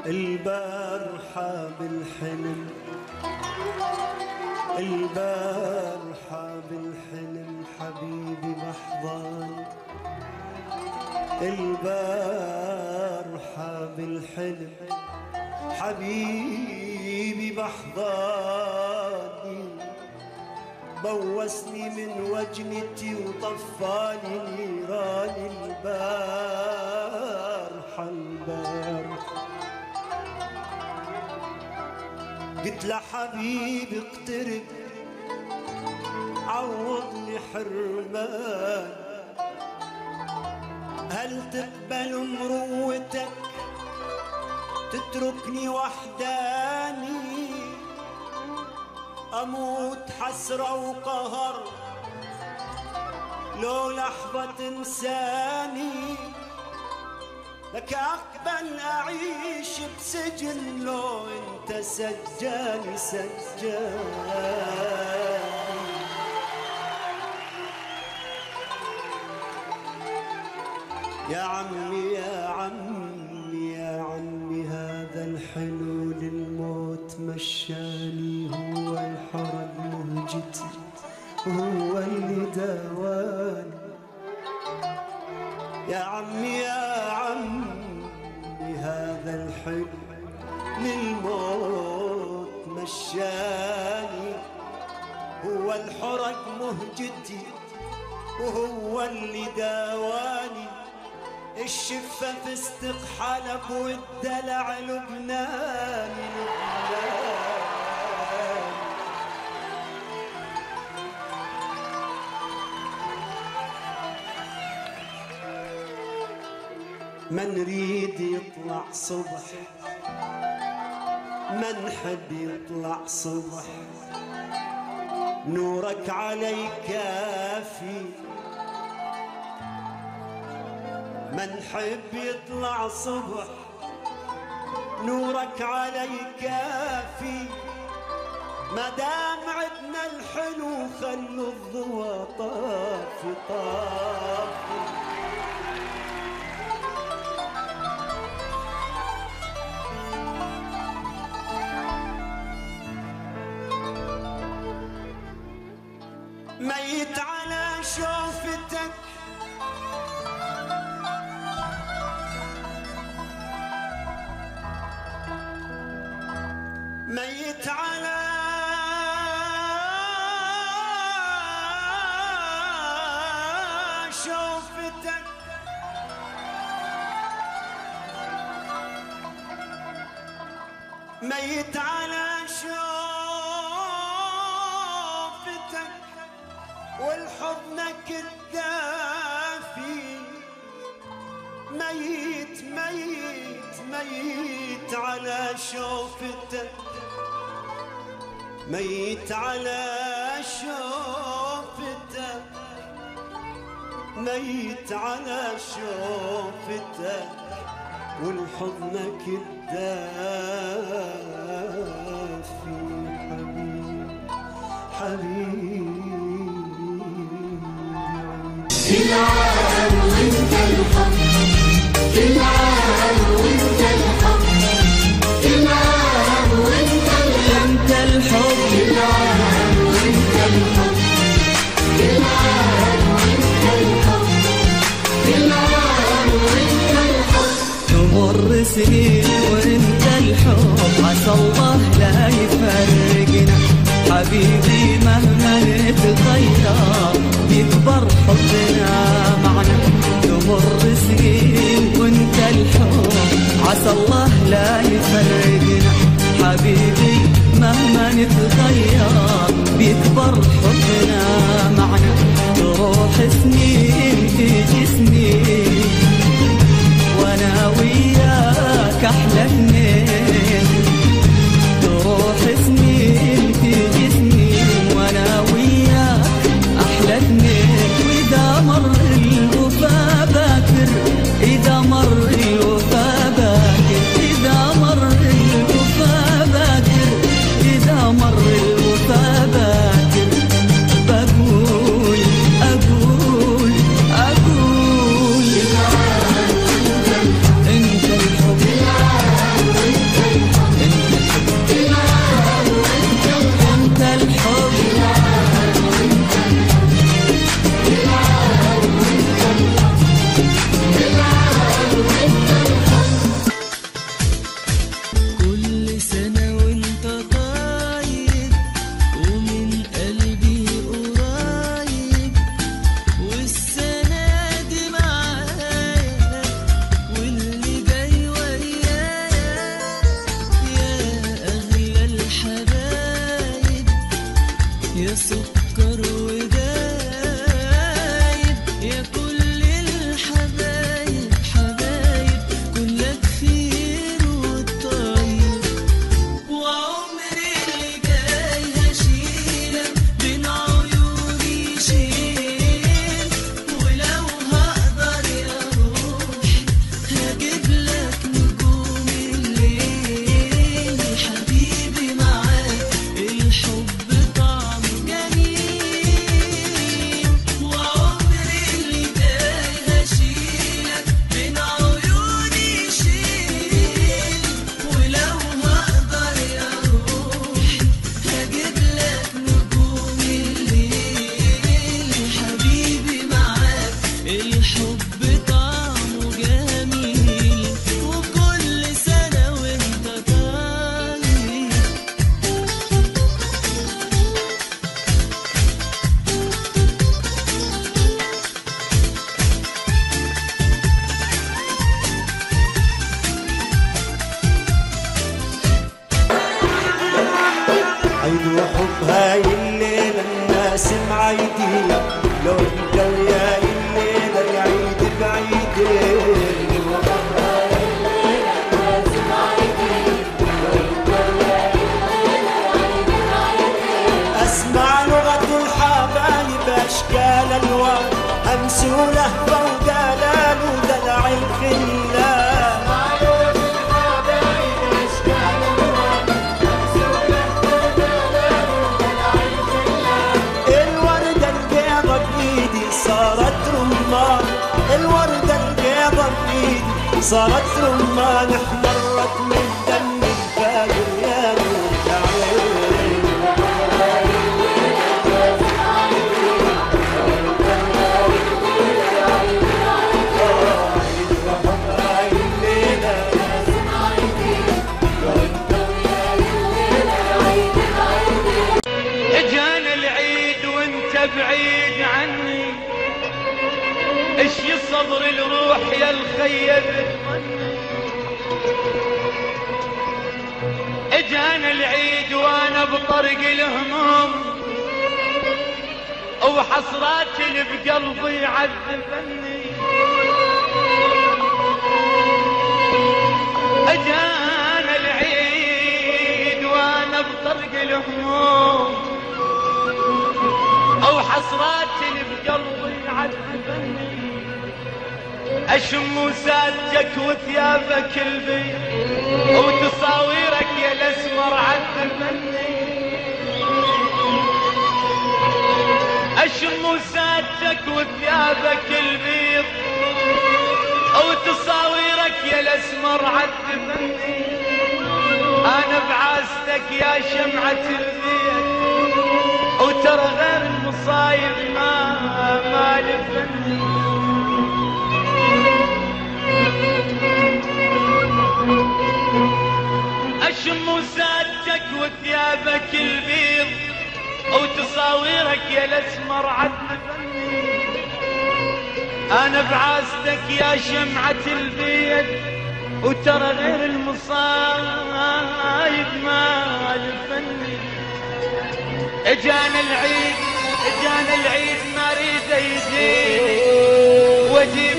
البارحة بالحلم، البارحة بالحلم حبيبي بحضان، البارحة بالحلم حبيبي بحضاني، بوسني من وجنتي وطفاني نيران البارحة البارحة. قلت له حبيبي اقترب عوضني حرمان، هل تقبل مروتك تتركني وحداني، أموت حسرة وقهر لو لحظة تنساني، لك أقبل أعيش بسجن لو أنت سجاني سجاني. يا عمي يا عمي يا عمي هذا الحلو للموت مشاني، هو الحرب مهجتي هو اللي داواني. يا عمي يا عمي هذا الحلو للموت مشاني، هو الحرق مهجتي وهو اللي داواني. الشفة في استقحلب والدلع لبناني ما نريد يطلع صبح، ما نحب يطلع صبح، نورك علي كافي. ما نحب يطلع صبح، نورك علي كافي. ما دام عدنا الحلو خلوا الضوى طافي طافي. ميت على شوفتك ميت على شوفتك، ميت على شوفتك والحضنك الدافي. ميت ميت ميت على شوفتك، ميت على شوفتك، ميت على شوفتك والحضنك الدافي. حبيبي كل عام وانت الحب، كل عام وانت الحب، كل عام وانت الحب، كل عام وانت الحب، كل عام وانت الحب، كل عام وانت الحب. تمر سنين وانت الحب عسى الله لا يفرقنا، حبيبي مهما نتغير يكبر حبنا معنا. تمر سنين وانت الحب عسى الله لا يفرقنا، حبيبي مهما نتغير بيكبر حبنا معنا. تروح سنين تيجي سنين وانا وياك احلى اثنين، تروح سنين تيجي سنين وانا وياك احلى اثنين. واذا مر الوفا باكر، اذا مر الوفا باكر، اذا مر الوفا باكر، اذا مر الوفا باكر. سكر ودايب يا كل الحبايب حبايب كلك خير والطيب وعمري اللي جاي هشيلك بين عيوني شيل ولو هقدر يا روحي هجيب لك نجوم الليل حبيبي معاك الحب طعمه جميل وعمري اللي جاي هشيلك بين عيوني شيل ولو هقدر يا روحي هجيب لك نجوم الليل حبيبي معاك الحب طعمه جميل وكل سنة وانت طيب عيد وحب هاي الليلة الناس معيدين لو انت وياي الليلة العيد بعيدين اسمع لغة الحبايب اشكال الوان همس ولهفة ودلال ودلع الخلان الوردة البيضة بإيدي صارت رمان احمرت من دم الفجر يا نور العين اجانا العيد وانت بعيد عني اشي صدر الروح يا الخيب اجانا العيد وانا بطرق الهموم وحسرات اللي بقلبي عذبني اجانا العيد وانا بطرق الهموم وحسرات اللي بقلبي عذبني اشم وسادتك وثيابك البيض وتصاويرك يا الاسمر عذبني اشم وسادتك وثيابك البيض وتصاويرك يا الاسمر عذبني انا بعاستك يا شمعة البيت وترى غير المصايب ما لفني اشم وسادتك وثيابك البيض وتصاويرك يا الاسمر عذبني انا بعاستك يا شمعة البيت وترى غير المصايب ما لفني اجانا العيد ما اريد يزيد واجيب